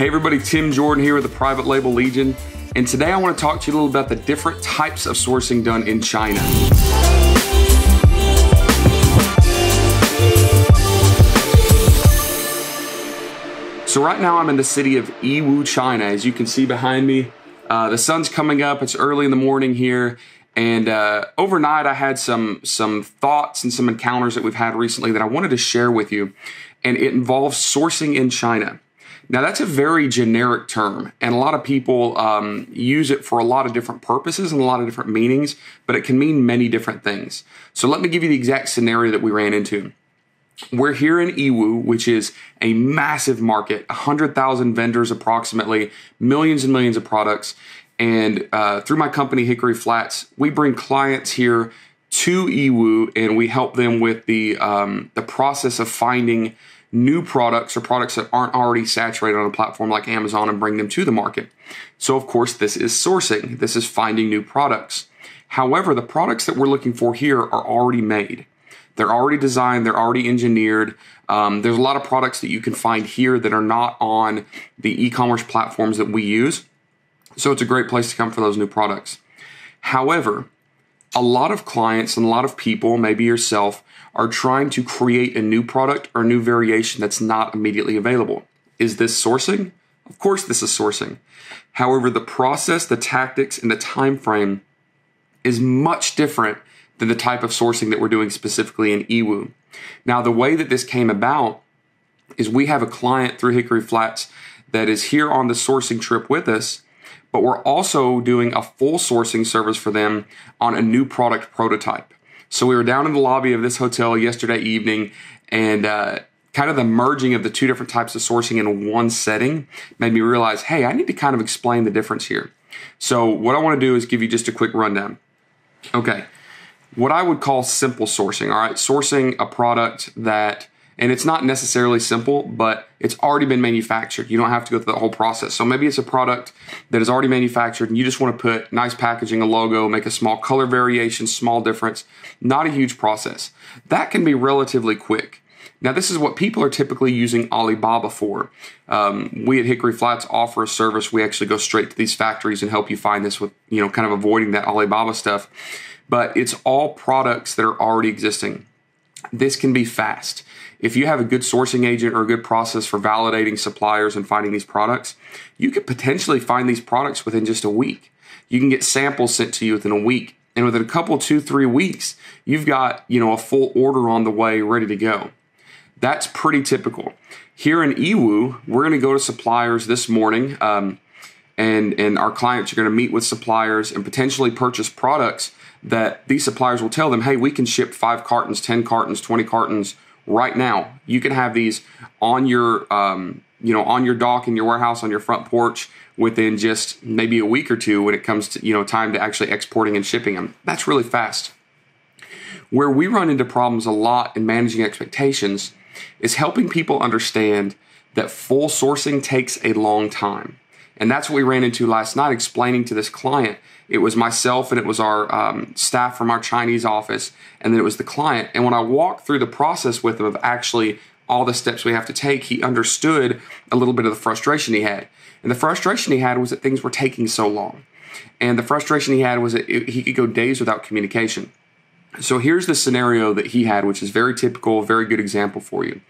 Hey everybody, Tim Jordan here with the Private Label Legion, and today I want to talk to you a little about the different types of sourcing done in China. So right now I'm in the city of Yiwu, China. As you can see behind me, the sun's coming up, it's early in the morning here, and overnight I had some thoughts and some encounters that we've had recently that I wanted to share with you, and it involves sourcing in China. Now, that's a very generic term, and a lot of people use it for a lot of different purposes and a lot of different meanings, but it can mean many different things. So let me give you the exact scenario that we ran into. We're here in Yiwu, which is a massive market, 100,000 vendors approximately, millions and millions of products, and through my company, Hickory Flats, we bring clients here to Yiwu, and we help them with the process of finding new products or products that aren't already saturated on a platform like Amazon and bring them to the market. So of course, this is sourcing. This is finding new products. However, the products that we're looking for here are already made. They're already designed, they're already engineered. There's a lot of products that you can find here that are not on the e-commerce platforms that we use. So it's a great place to come for those new products. However, a lot of clients and a lot of people, maybe yourself, are trying to create a new product or a new variation that's not immediately available. Is this sourcing? Of course this is sourcing. However, the process, the tactics, and the time frame is much different than the type of sourcing that we're doing specifically in Yiwu. Now, the way that this came about is we have a client through Hickory Flats that is here on the sourcing trip with us, but we're also doing a full sourcing service for them on a new product prototype. So we were down in the lobby of this hotel yesterday evening, and kind of the merging of the two different types of sourcing in one setting made me realize, hey, I need to kind of explain the difference here. So what I want to do is give you just a quick rundown. Okay, what I would call simple sourcing, all right? Sourcing a product that, and it's not necessarily simple, but it's already been manufactured. You don't have to go through the whole process. So maybe it's a product that is already manufactured and you just want to put nice packaging, a logo, make a small color variation, small difference, not a huge process. That can be relatively quick. Now, this is what people are typically using Alibaba for. We at Hickory Flats offer a service. We actually go straight to these factories and help you find this with, kind of avoiding that Alibaba stuff. But it's all products that are already existing. This can be fast. If you have a good sourcing agent or a good process for validating suppliers and finding these products, you could potentially find these products within just a week. You can get samples sent to you within a week. And within a couple, 2-3 weeks, you've got, a full order on the way ready to go. That's pretty typical. Here in Yiwu, we're going to go to suppliers this morning, and our clients are going to meet with suppliers and potentially purchase products that these suppliers will tell them, hey, we can ship 5 cartons, 10 cartons, 20 cartons right now. You can have these on your, on your dock in your warehouse, on your front porch within just maybe a week or two when it comes to, time to actually exporting and shipping them. That's really fast. Where we run into problems a lot in managing expectations is helping people understand that full sourcing takes a long time. And that's what we ran into last night, explaining to this client. It was myself and it was our staff from our Chinese office, and then it was the client. And when I walked through the process with him of actually all the steps we have to take, he understood a little bit of the frustration he had. And the frustration he had was that things were taking so long. And the frustration he had was that he could go days without communication. So here's the scenario that he had, which is very typical, very good example for you.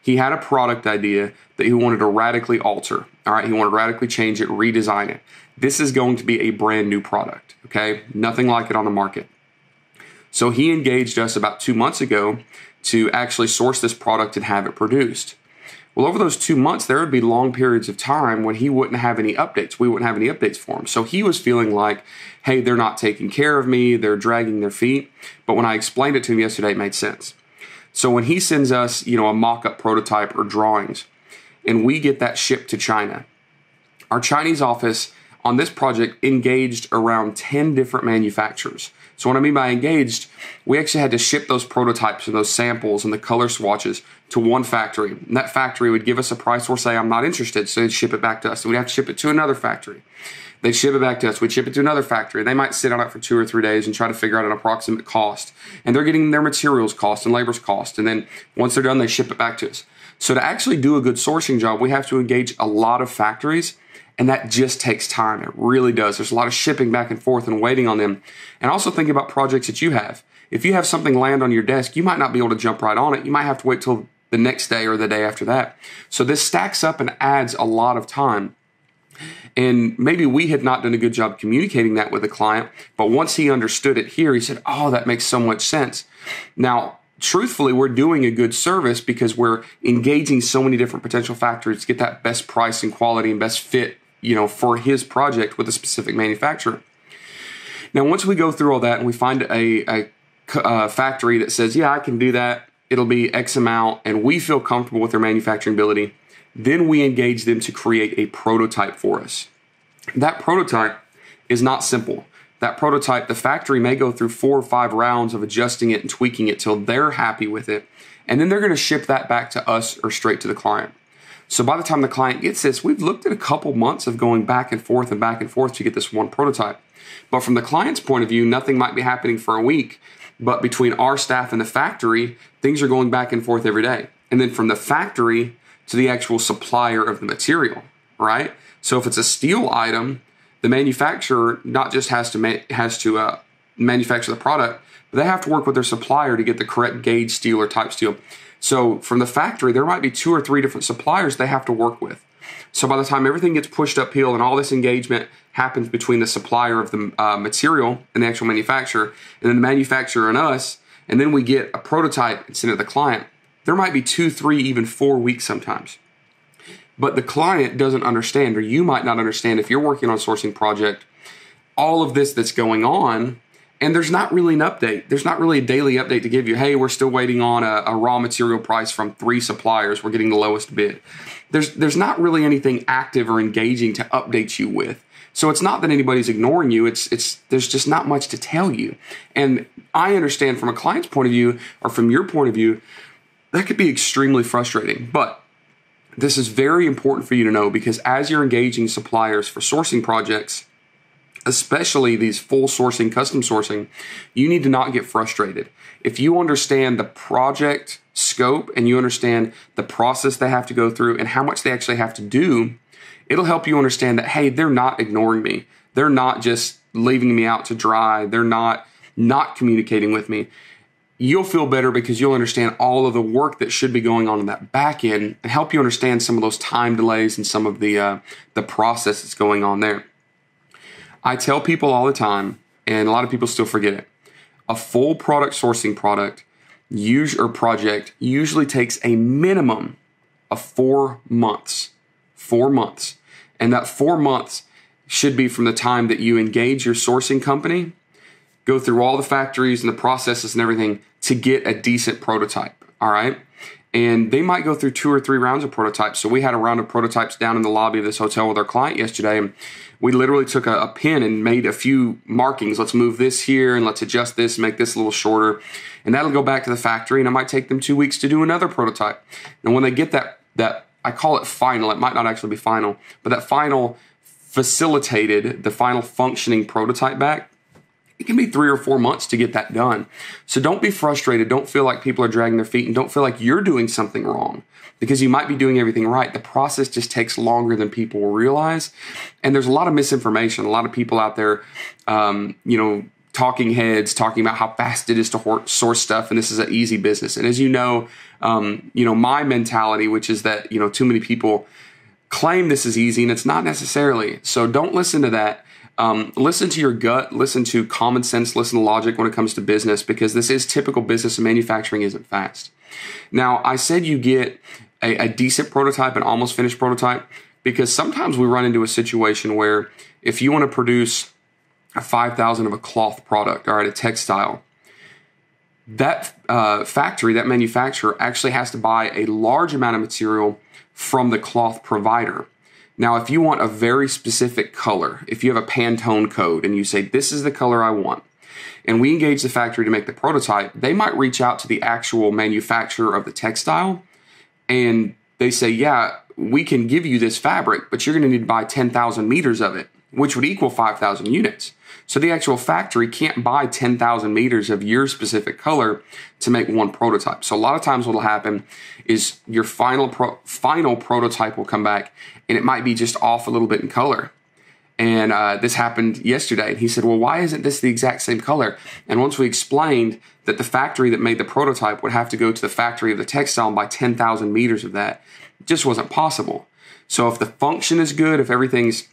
He had a product idea that he wanted to radically alter. All right, he wanted to radically change it, redesign it. This is going to be a brand new product, okay? Nothing like it on the market. So he engaged us about 2 months ago to actually source this product and have it produced. Well, over those 2 months, there would be long periods of time when he wouldn't have any updates. We wouldn't have any updates for him. So he was feeling like, hey, they're not taking care of me. They're dragging their feet. But when I explained it to him yesterday, it made sense. So when he sends us, a mock-up prototype or drawings, and we get that shipped to China, our Chinese office on this project engaged around 10 different manufacturers. So what I mean by engaged, we actually had to ship those prototypes and those samples and the color swatches to one factory. And that factory would give us a price or say, I'm not interested. So they'd ship it back to us. And we'd have to ship it to another factory. They'd ship it back to us. We'd ship it to another factory. They might sit on it for 2 or 3 days and try to figure out an approximate cost. And they're getting their materials cost and labor's cost. And then once they're done, they ship it back to us. So to actually do a good sourcing job, we have to engage a lot of factories, and that just takes time. It really does. There's a lot of shipping back and forth and waiting on them. And also think about projects that you have. If you have something land on your desk, you might not be able to jump right on it. You might have to wait till the next day or the day after that. So this stacks up and adds a lot of time. And maybe we had not done a good job communicating that with the client, but once he understood it here, he said, oh, that makes so much sense. Now, truthfully, we're doing a good service because we're engaging so many different potential factories to get that best price and quality and best fit, for his project with a specific manufacturer. Now, once we go through all that and we find a factory that says, yeah, I can do that, it'll be X amount, and we feel comfortable with their manufacturing ability, then we engage them to create a prototype for us. That prototype is not simple. That prototype, the factory may go through 4 or 5 rounds of adjusting it and tweaking it till they're happy with it. And then they're going to ship that back to us or straight to the client. So by the time the client gets this, we've looked at a couple months of going back and forth to get this one prototype. But from the client's point of view, nothing might be happening for a week. But between our staff and the factory, things are going back and forth every day. And then from the factory to the actual supplier of the material, right? So if it's a steel item, the manufacturer not just has to manufacture the product, but they have to work with their supplier to get the correct gauge steel or type steel. So from the factory, there might be 2 or 3 different suppliers they have to work with. So by the time everything gets pushed uphill and all this engagement happens between the supplier of the material and the actual manufacturer, and then the manufacturer and us, and then we get a prototype and send it to the client, there might be 2, 3, even 4 weeks sometimes. But the client doesn't understand, or you might not understand if you're working on a sourcing project, all of this that's going on, and there's not really an update. There's not really a daily update to give you. Hey, we're still waiting on a raw material price from 3 suppliers. We're getting the lowest bid. There's not really anything active or engaging to update you with. So it's not that anybody's ignoring you. There's just not much to tell you. And I understand from a client's point of view, or from your point of view, that could be extremely frustrating. But this is very important for you to know, because as you're engaging suppliers for sourcing projects, especially these full sourcing, custom sourcing, you need to not get frustrated. If you understand the project scope and you understand the process they have to go through and how much they actually have to do, it'll help you understand that, hey, they're not ignoring me. They're not just leaving me out to dry. They're not communicating with me. You'll feel better because you'll understand all of the work that should be going on in that back end and help you understand some of those time delays and some of the process that's going on there. I tell people all the time, and a lot of people still forget it, a full product sourcing project usually takes a minimum of 4 months. 4 months. And that 4 months should be from the time that you engage your sourcing company, go through all the factories and the processes and everything to get a decent prototype, all right? And they might go through 2 or 3 rounds of prototypes. So we had a round of prototypes down in the lobby of this hotel with our client yesterday, and we literally took a pen and made a few markings. Let's move this here and let's adjust this and make this a little shorter. And that'll go back to the factory, and it might take them 2 weeks to do another prototype. And when they get that I call it final, it might not actually be final, but that final facilitated, the final functioning prototype back, it can be 3 or 4 months to get that done. So don't be frustrated. Don't feel like people are dragging their feet, and don't feel like you're doing something wrong, because you might be doing everything right. The process just takes longer than people will realize. And there's a lot of misinformation. A lot of people out there, talking heads, talking about how fast it is to source stuff, and this is an easy business. And as you know, my mentality, which is that, too many people claim this is easy, and it's not necessarily. So don't listen to that. Listen to your gut, listen to common sense, listen to logic when it comes to business, because this is typical business and manufacturing isn't fast. Now, I said you get a decent prototype, an almost finished prototype, because sometimes we run into a situation where if you want to produce a 5,000 of a cloth product, all right, a textile, that factory, that manufacturer actually has to buy a large amount of material from the cloth provider. Now, if you want a very specific color, if you have a Pantone code and you say, this is the color I want, and we engage the factory to make the prototype, they might reach out to the actual manufacturer of the textile, and they say, yeah, we can give you this fabric, but you're going to need to buy 10,000 meters of it. which would equal 5,000 units. So the actual factory can't buy 10,000 meters of your specific color to make one prototype. So a lot of times what will happen is your final prototype will come back and it might be just off a little bit in color. And this happened yesterday. And he said, well, why isn't this the exact same color? And once we explained that the factory that made the prototype would have to go to the factory of the textile and buy 10,000 meters of that, it just wasn't possible. So if the function is good, if everything's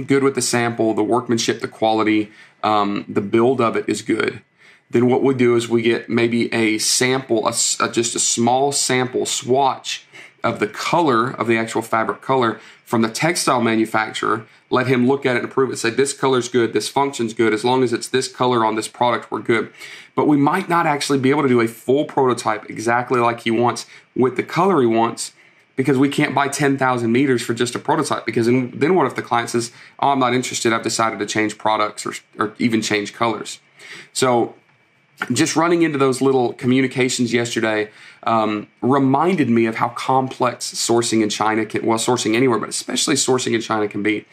good with the sample, the workmanship, the quality, the build of it is good, then what we do is we get maybe a sample, just a small sample swatch of the color of the actual fabric color from the textile manufacturer, let him look at it and approve it, say this color's good, this function's good, as long as it's this color on this product, we're good. But we might not actually be able to do a full prototype exactly like he wants with the color he wants, because we can't buy 10,000 meters for just a prototype. Because then what if the client says, oh, I'm not interested, I've decided to change products or even change colors. So just running into those little communications yesterday reminded me of how complex sourcing in China sourcing anywhere, but especially sourcing in China can be.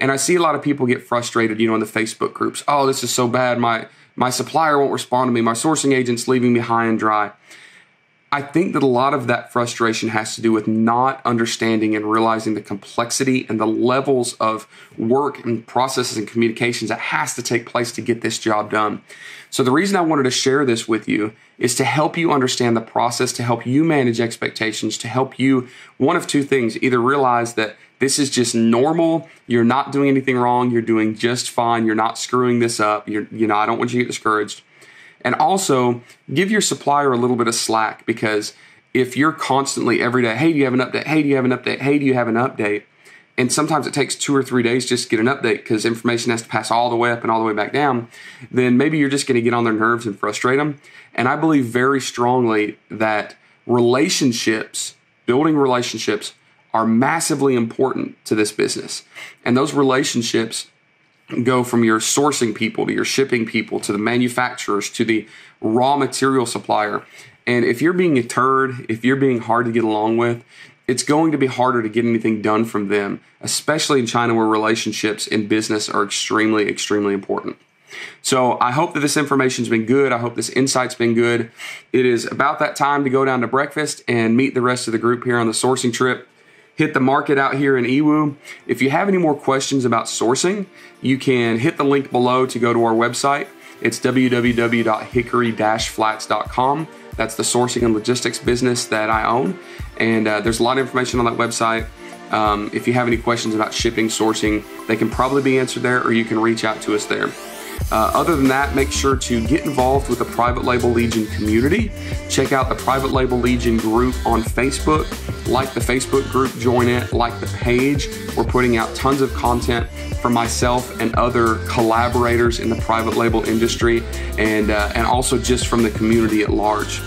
And I see a lot of people get frustrated, in the Facebook groups. Oh, this is so bad. My supplier won't respond to me. My sourcing agent's leaving me high and dry. I think that a lot of that frustration has to do with not understanding and realizing the complexity and the levels of work and processes and communications that has to take place to get this job done. So the reason I wanted to share this with you is to help you understand the process, to help you manage expectations, to help you, one of two things, either realize that this is just normal, you're not doing anything wrong, you're doing just fine, you're not screwing this up, I don't want you to get discouraged. And also, give your supplier a little bit of slack, because if you're constantly every day, hey, do you have an update? Hey, do you have an update? Hey, do you have an update? And sometimes it takes 2 or 3 days just to get an update because information has to pass all the way up and all the way back down, then maybe you're just going to get on their nerves and frustrate them. And I believe very strongly that building relationships are massively important to this business. And those relationships go from your sourcing people to your shipping people to the manufacturers to the raw material supplier. And if you're being a turd, if you're being hard to get along with, it's going to be harder to get anything done from them, especially in China where relationships in business are extremely, extremely important. So I hope that this information's been good. I hope this insight's been good. It is about that time to go down to breakfast and meet the rest of the group here on the sourcing trip. Hit the market out here in Yiwu. If you have any more questions about sourcing, you can hit the link below to go to our website. It's www.hickory-flats.com. That's the sourcing and logistics business that I own. And there's a lot of information on that website. If you have any questions about shipping, sourcing, they can probably be answered there, or you can reach out to us there. Other than that, make sure to get involved with the Private Label Legion community. Check out the Private Label Legion group on Facebook. Like the Facebook group, join it, like the page. We're putting out tons of content from myself and other collaborators in the private label industry, and also just from the community at large.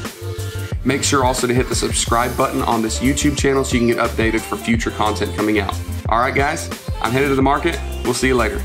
Make sure also to hit the subscribe button on this YouTube channel so you can get updated for future content coming out. All right, guys, I'm headed to the market. We'll see you later.